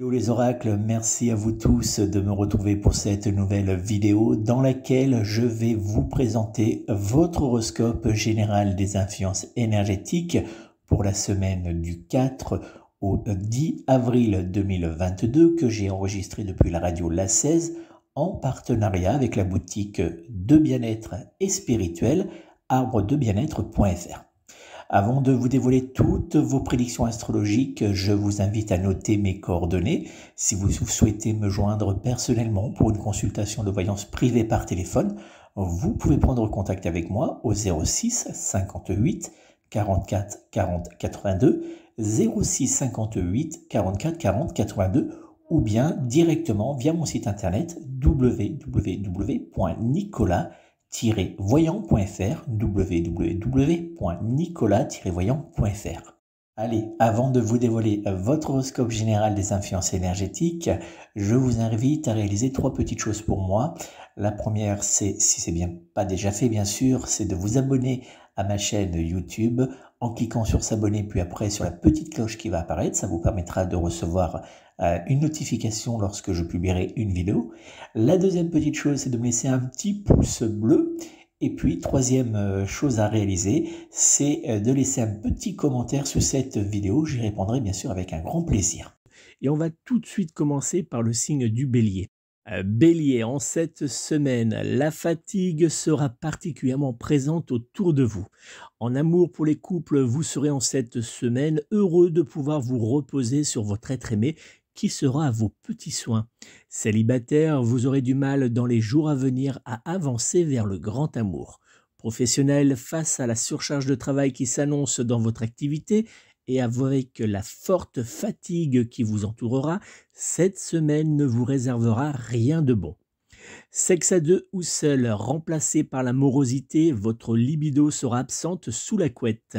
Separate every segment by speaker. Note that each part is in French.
Speaker 1: Hello les oracles, merci à vous tous de me retrouver pour cette nouvelle vidéo dans laquelle je vais vous présenter votre horoscope général des influences énergétiques pour la semaine du 4 au 10 avril 2022 que j'ai enregistré depuis la radio La 16 en partenariat avec la boutique de bien-être et spirituel arbredebienêtre.fr. Avant de vous dévoiler toutes vos prédictions astrologiques, je vous invite à noter mes coordonnées. Si vous souhaitez me joindre personnellement pour une consultation de voyance privée par téléphone, vous pouvez prendre contact avec moi au 06 58 44 40 82, 06 58 44 40 82 ou bien directement via mon site internet www.nicolas-voyant.fr www.nicolas-voyant.fr. Allez, avant de vous dévoiler votre horoscope général des influences énergétiques, je vous invite à réaliser 3 petites choses pour moi. La première, c'est, si c'est bien pas déjà fait bien sûr, c'est de vous abonner à ma chaîne YouTube en cliquant sur s'abonner puis après sur la petite cloche qui va apparaître. Ça vous permettra de recevoir une notification lorsque je publierai une vidéo. La deuxième petite chose, c'est de me laisser un petit pouce bleu. Et puis, troisième chose à réaliser, c'est de laisser un petit commentaire sous cette vidéo. J'y répondrai bien sûr avec un grand plaisir.
Speaker 2: Et on va tout de suite commencer par le signe du Bélier. Bélier, en cette semaine, la fatigue sera particulièrement présente autour de vous. En amour pour les couples, vous serez en cette semaine heureux de pouvoir vous reposer sur votre être aimé qui sera à vos petits soins. Célibataire, vous aurez du mal dans les jours à venir à avancer vers le grand amour. Professionnel, face à la surcharge de travail qui s'annonce dans votre activité, et avec la forte fatigue qui vous entourera, cette semaine ne vous réservera rien de bon. Sexe à deux ou seul, remplacé par la morosité, votre libido sera absente sous la couette.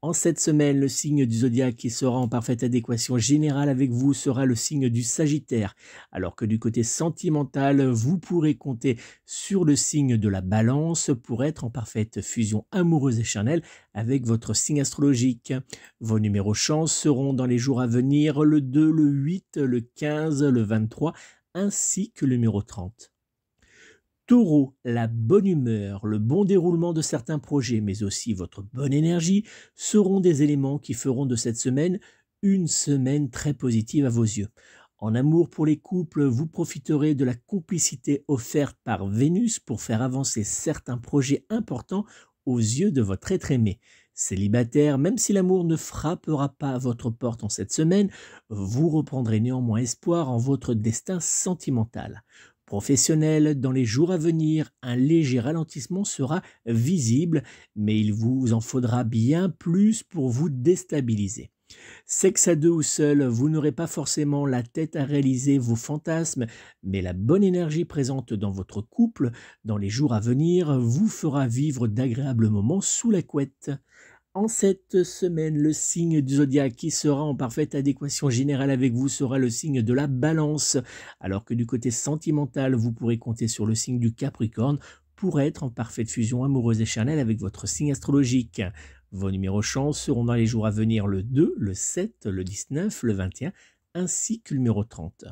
Speaker 2: En cette semaine, le signe du zodiaque qui sera en parfaite adéquation générale avec vous sera le signe du Sagittaire, alors que du côté sentimental, vous pourrez compter sur le signe de la Balance pour être en parfaite fusion amoureuse et charnelle avec votre signe astrologique. Vos numéros chance seront dans les jours à venir le 2, le 8, le 15, le 23, ainsi que le numéro 30. Taureau, la bonne humeur, le bon déroulement de certains projets, mais aussi votre bonne énergie seront des éléments qui feront de cette semaine une semaine très positive à vos yeux. En amour pour les couples, vous profiterez de la complicité offerte par Vénus pour faire avancer certains projets importants aux yeux de votre être aimé. Célibataire, même si l'amour ne frappera pas à votre porte en cette semaine, vous reprendrez néanmoins espoir en votre destin sentimental. Professionnel, dans les jours à venir, un léger ralentissement sera visible, mais il vous en faudra bien plus pour vous déstabiliser. Sexe à deux ou seul, vous n'aurez pas forcément la tête à réaliser vos fantasmes, mais la bonne énergie présente dans votre couple, dans les jours à venir, vous fera vivre d'agréables moments sous la couette. En cette semaine, le signe du zodiaque qui sera en parfaite adéquation générale avec vous sera le signe de la Balance, alors que du côté sentimental, vous pourrez compter sur le signe du Capricorne pour être en parfaite fusion amoureuse et charnelle avec votre signe astrologique. Vos numéros chance seront dans les jours à venir le 2, le 7, le 19, le 21, ainsi que le numéro 30.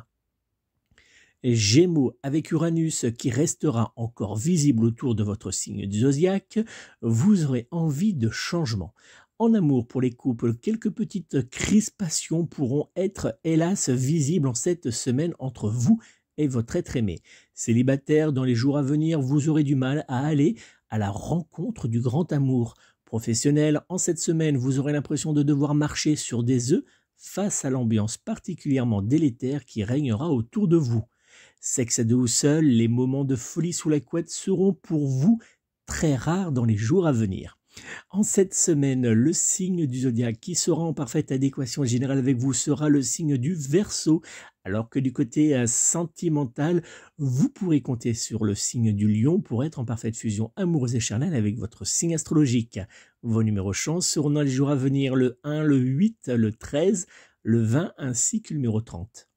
Speaker 2: Gémeaux, avec Uranus qui restera encore visible autour de votre signe du zodiaque, vous aurez envie de changement. En amour pour les couples, quelques petites crispations pourront être hélas visibles en cette semaine entre vous et votre être aimé. Célibataire, dans les jours à venir, vous aurez du mal à aller à la rencontre du grand amour. Professionnel, en cette semaine, vous aurez l'impression de devoir marcher sur des œufs face à l'ambiance particulièrement délétère qui régnera autour de vous. Sexe à deux ou seul, les moments de folie sous la couette seront pour vous très rares dans les jours à venir. En cette semaine, le signe du zodiaque qui sera en parfaite adéquation générale avec vous sera le signe du Verseau, alors que du côté sentimental, vous pourrez compter sur le signe du Lion pour être en parfaite fusion amoureuse et charnelle avec votre signe astrologique. Vos numéros chance seront dans les jours à venir le 1, le 8, le 13, le 20 ainsi que le numéro 30.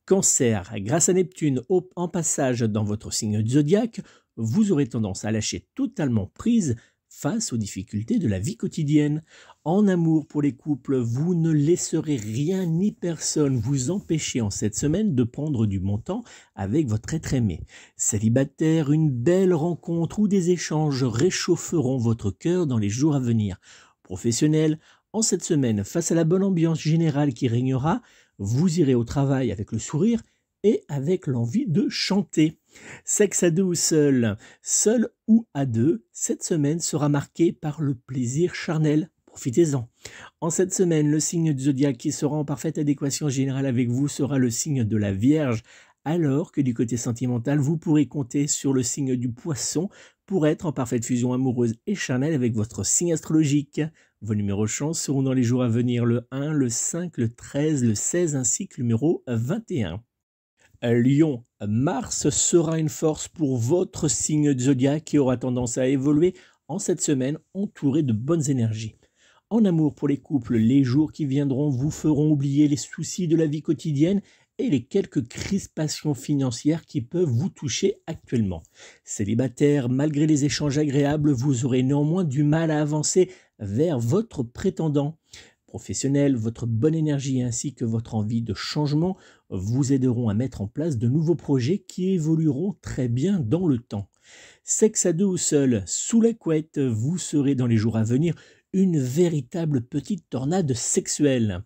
Speaker 2: Cancer, grâce à Neptune en passage dans votre signe du zodiaque, vous aurez tendance à lâcher totalement prise face aux difficultés de la vie quotidienne. En amour pour les couples, vous ne laisserez rien ni personne vous empêcher en cette semaine de prendre du bon temps avec votre être aimé. Célibataire, une belle rencontre ou des échanges réchaufferont votre cœur dans les jours à venir. Professionnel, en cette semaine, face à la bonne ambiance générale qui régnera, vous irez au travail avec le sourire et avec l'envie de chanter. Sexe à deux ou seul, seul ou à deux, cette semaine sera marquée par le plaisir charnel. Profitez-en. En cette semaine, le signe du zodiaque qui sera en parfaite adéquation générale avec vous sera le signe de la Vierge, alors que du côté sentimental, vous pourrez compter sur le signe du Poisson pour être en parfaite fusion amoureuse et charnelle avec votre signe astrologique. Vos numéros chance seront dans les jours à venir le 1, le 5, le 13, le 16 ainsi que le numéro 21. Lion, Mars sera une force pour votre signe zodiaque qui aura tendance à évoluer en cette semaine entouré de bonnes énergies. En amour pour les couples, les jours qui viendront vous feront oublier les soucis de la vie quotidienne et les quelques crispations financières qui peuvent vous toucher actuellement. Célibataire, malgré les échanges agréables, vous aurez néanmoins du mal à avancer vers votre prétendant. Professionnel, votre bonne énergie ainsi que votre envie de changement vous aideront à mettre en place de nouveaux projets qui évolueront très bien dans le temps. Sexe à deux ou seul, sous la couette, vous serez dans les jours à venir une véritable petite tornade sexuelle.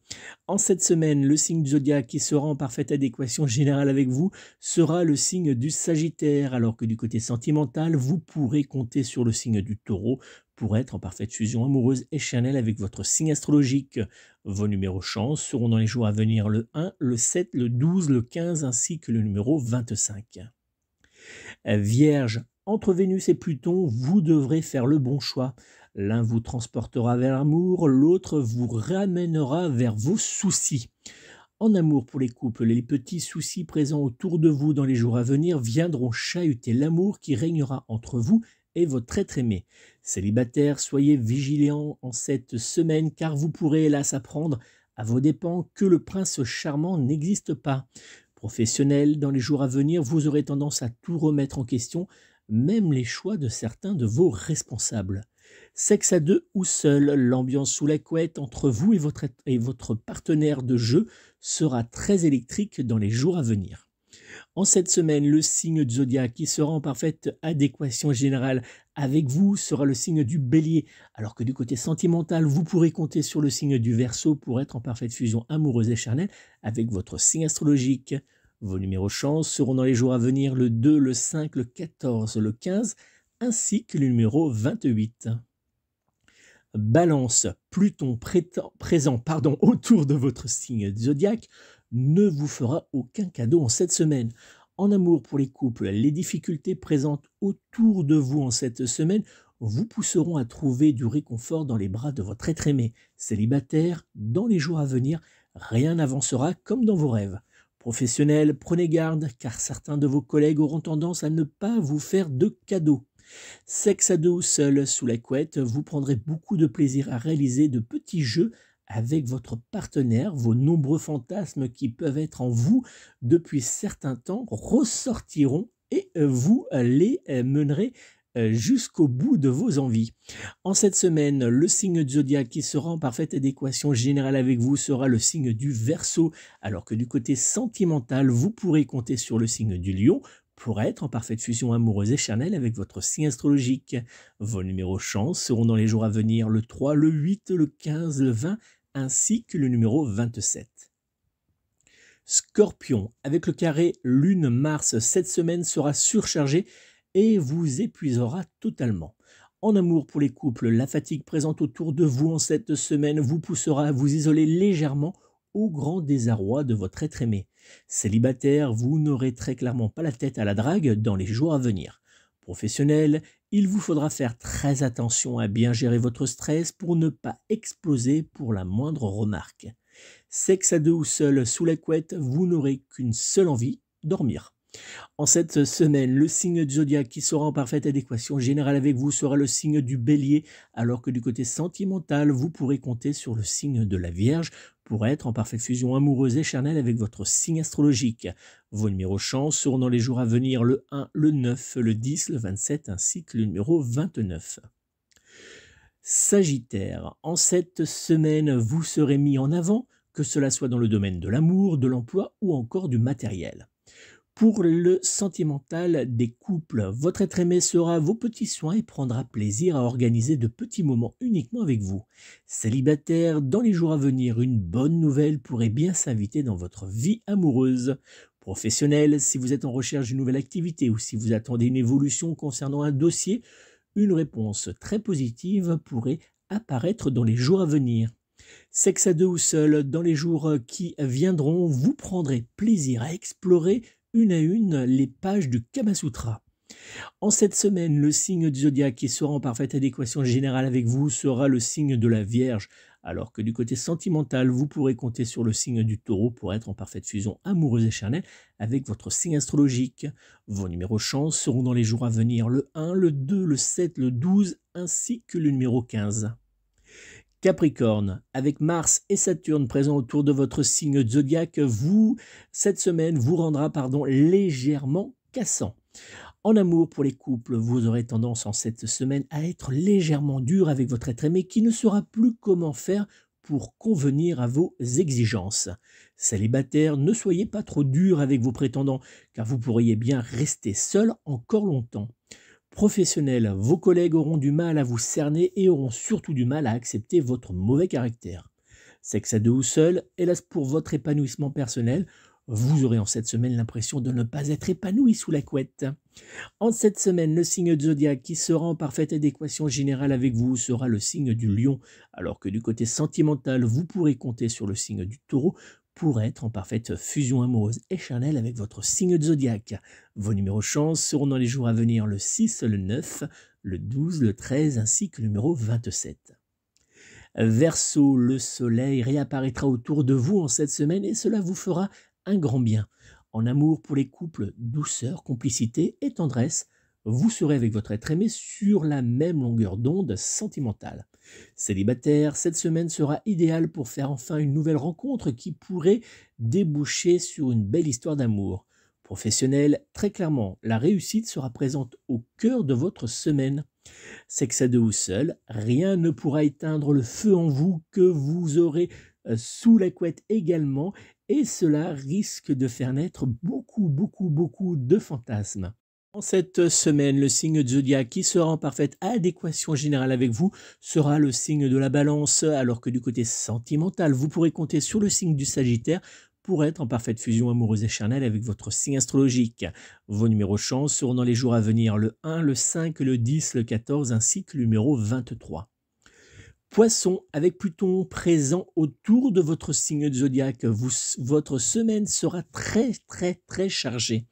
Speaker 2: En cette semaine, le signe du zodiaque qui sera en parfaite adéquation générale avec vous sera le signe du Sagittaire, alors que du côté sentimental, vous pourrez compter sur le signe du Taureau pour être en parfaite fusion amoureuse et charnelle avec votre signe astrologique. Vos numéros chance seront dans les jours à venir le 1, le 7, le 12, le 15 ainsi que le numéro 25. Vierge, entre Vénus et Pluton, vous devrez faire le bon choix. L'un vous transportera vers l'amour, l'autre vous ramènera vers vos soucis. En amour pour les couples, les petits soucis présents autour de vous dans les jours à venir viendront chahuter l'amour qui régnera entre vous et votre être aimé. Célibataire, soyez vigilants en cette semaine car vous pourrez hélas apprendre à vos dépens que le prince charmant n'existe pas. Professionnel, dans les jours à venir, vous aurez tendance à tout remettre en question, même les choix de certains de vos responsables. Sexe à deux ou seul, l'ambiance sous la couette entre vous et votre partenaire de jeu sera très électrique dans les jours à venir. En cette semaine, le signe du zodiaque qui sera en parfaite adéquation générale avec vous sera le signe du Bélier, alors que du côté sentimental, vous pourrez compter sur le signe du Verseau pour être en parfaite fusion amoureuse et charnelle avec votre signe astrologique. Vos numéros chance seront dans les jours à venir le 2, le 5, le 14, le 15, ainsi que le numéro 28. Balance, Pluton présent autour de votre signe zodiaque ne vous fera aucun cadeau en cette semaine. En amour pour les couples, les difficultés présentes autour de vous en cette semaine vous pousseront à trouver du réconfort dans les bras de votre être aimé. Célibataire, dans les jours à venir, rien n'avancera comme dans vos rêves. Professionnel, prenez garde car certains de vos collègues auront tendance à ne pas vous faire de cadeaux. Sexe à deux ou seul, sous la couette, vous prendrez beaucoup de plaisir à réaliser de petits jeux avec votre partenaire. Vos nombreux fantasmes qui peuvent être en vous depuis certains temps ressortiront et vous les mènerez jusqu'au bout de vos envies. En cette semaine, le signe du zodiaque qui sera en parfaite adéquation générale avec vous sera le signe du Verseau, alors que du côté sentimental, vous pourrez compter sur le signe du Lion pour être en parfaite fusion amoureuse et charnelle avec votre signe astrologique. Vos numéros chance seront dans les jours à venir le 3, le 8, le 15, le 20, ainsi que le numéro 27. Scorpion, avec le carré Lune-Mars, cette semaine sera surchargée et vous épuisera totalement. En amour pour les couples, la fatigue présente autour de vous en cette semaine vous poussera à vous isoler légèrement au grand désarroi de votre être aimé. Célibataire, vous n'aurez très clairement pas la tête à la drague dans les jours à venir. Professionnel, il vous faudra faire très attention à bien gérer votre stress pour ne pas exploser pour la moindre remarque. Sexe à deux ou seul sous la couette, vous n'aurez qu'une seule envie, dormir. En cette semaine, le signe du zodiaque qui sera en parfaite adéquation générale avec vous sera le signe du Bélier, alors que du côté sentimental, vous pourrez compter sur le signe de la Vierge pour être en parfaite fusion amoureuse et charnelle avec votre signe astrologique. Vos numéros chance seront dans les jours à venir le 1, le 9, le 10, le 27 ainsi que le numéro 29. Sagittaire, en cette semaine, vous serez mis en avant, que cela soit dans le domaine de l'amour, de l'emploi ou encore du matériel. Pour le sentimental des couples, votre être aimé sera vos petits soins et prendra plaisir à organiser de petits moments uniquement avec vous. Célibataire, dans les jours à venir, une bonne nouvelle pourrait bien s'inviter dans votre vie amoureuse. Professionnel, si vous êtes en recherche d'une nouvelle activité ou si vous attendez une évolution concernant un dossier, une réponse très positive pourrait apparaître dans les jours à venir. Sexe à deux ou seul, dans les jours qui viendront, vous prendrez plaisir à explorer une à une les pages du Kama Sutra. En cette semaine, le signe du zodiaque qui sera en parfaite adéquation générale avec vous sera le signe de la Vierge, alors que du côté sentimental, vous pourrez compter sur le signe du Taureau pour être en parfaite fusion amoureuse et charnelle avec votre signe astrologique. Vos numéros chance seront dans les jours à venir le 1, le 2, le 7, le 12 ainsi que le numéro 15. Capricorne, avec Mars et Saturne présents autour de votre signe zodiaque, cette semaine, vous rendra légèrement cassant. En amour pour les couples, vous aurez tendance en cette semaine à être légèrement dur avec votre être aimé qui ne saura plus comment faire pour convenir à vos exigences. Célibataire, ne soyez pas trop dur avec vos prétendants car vous pourriez bien rester seul encore longtemps. Professionnel, vos collègues auront du mal à vous cerner et auront surtout du mal à accepter votre mauvais caractère. Sexe à deux ou seul, hélas pour votre épanouissement personnel, vous aurez en cette semaine l'impression de ne pas être épanoui sous la couette. En cette semaine, le signe de zodiaque qui sera en parfaite adéquation générale avec vous sera le signe du Lion, alors que du côté sentimental, vous pourrez compter sur le signe du Taureau pour être en parfaite fusion amoureuse et charnelle avec votre signe de zodiaque. Vos numéros chance seront dans les jours à venir le 6, le 9, le 12, le 13 ainsi que le numéro 27. Verseau, le soleil réapparaîtra autour de vous en cette semaine et cela vous fera un grand bien. En amour pour les couples, douceur, complicité et tendresse, vous serez avec votre être aimé sur la même longueur d'onde sentimentale. Célibataire, cette semaine sera idéale pour faire enfin une nouvelle rencontre qui pourrait déboucher sur une belle histoire d'amour. Professionnel, très clairement, la réussite sera présente au cœur de votre semaine. Sexe à deux ou seul, rien ne pourra éteindre le feu en vous que vous aurez sous la couette également et cela risque de faire naître beaucoup de fantasmes. En cette semaine, le signe de zodiaque qui sera en parfaite adéquation générale avec vous sera le signe de la Balance, alors que du côté sentimental, vous pourrez compter sur le signe du Sagittaire pour être en parfaite fusion amoureuse et charnelle avec votre signe astrologique. Vos numéros chance seront dans les jours à venir le 1, le 5, le 10, le 14 ainsi que le numéro 23. Poisson, avec Pluton présent autour de votre signe de zodiaque, votre semaine sera très chargée.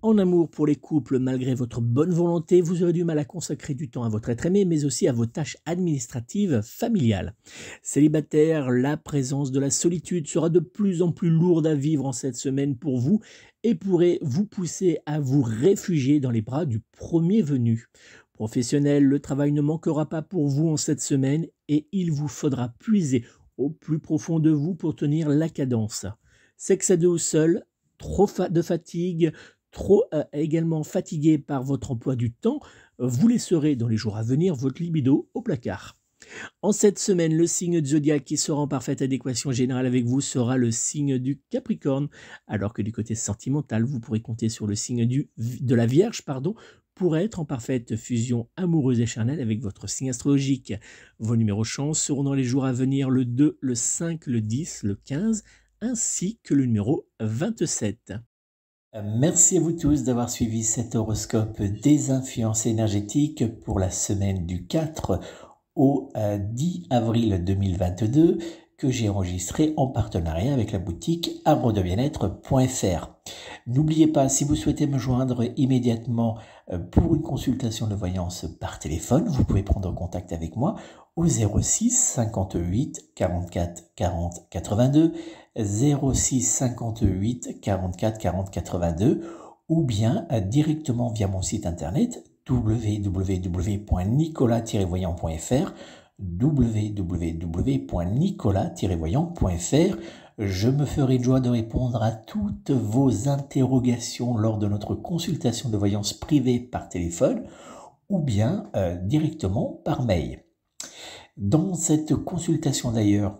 Speaker 2: En amour pour les couples, malgré votre bonne volonté, vous aurez du mal à consacrer du temps à votre être aimé, mais aussi à vos tâches administratives familiales. Célibataire, la présence de la solitude sera de plus en plus lourde à vivre en cette semaine pour vous et pourrait vous pousser à vous réfugier dans les bras du premier venu. Professionnel, le travail ne manquera pas pour vous en cette semaine et il vous faudra puiser au plus profond de vous pour tenir la cadence. Sexe à deux ou seul, trop de fatigue, également fatigué par votre emploi du temps, vous laisserez dans les jours à venir votre libido au placard. En cette semaine, le signe de zodiaque qui sera en parfaite adéquation générale avec vous sera le signe du Capricorne, alors que du côté sentimental, vous pourrez compter sur le signe de la Vierge, pour être en parfaite fusion amoureuse et charnelle avec votre signe astrologique. Vos numéros chance seront dans les jours à venir le 2, le 5, le 10, le 15, ainsi que le numéro 27.
Speaker 1: Merci à vous tous d'avoir suivi cet horoscope des influences énergétiques pour la semaine du 4 au 10 avril 2022 que j'ai enregistré en partenariat avec la boutique arbredebienêtre.fr. N'oubliez pas, si vous souhaitez me joindre immédiatement pour une consultation de voyance par téléphone, vous pouvez prendre contact avec moi au 06 58 44 40 82, 06 58 44 40 82 ou bien directement via mon site internet www.nicolas-voyant.fr www.nicolas-voyant.fr. Je me ferai une joie de répondre à toutes vos interrogations lors de notre consultation de voyance privée par téléphone ou bien directement par mail. Dans cette consultation d'ailleurs,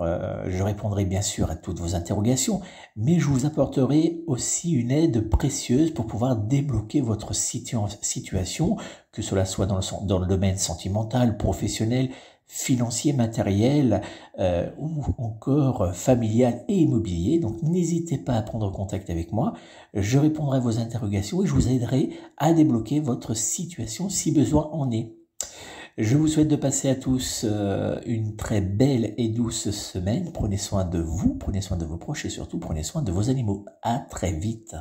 Speaker 1: je répondrai bien sûr à toutes vos interrogations, mais je vous apporterai aussi une aide précieuse pour pouvoir débloquer votre situation, que cela soit dans le domaine sentimental, professionnel, financier, matériel ou encore familial et immobilier. Donc n'hésitez pas à prendre contact avec moi, je répondrai à vos interrogations et je vous aiderai à débloquer votre situation si besoin en est. Je vous souhaite de passer à tous une très belle et douce semaine. Prenez soin de vous, prenez soin de vos proches et surtout prenez soin de vos animaux. À très vite.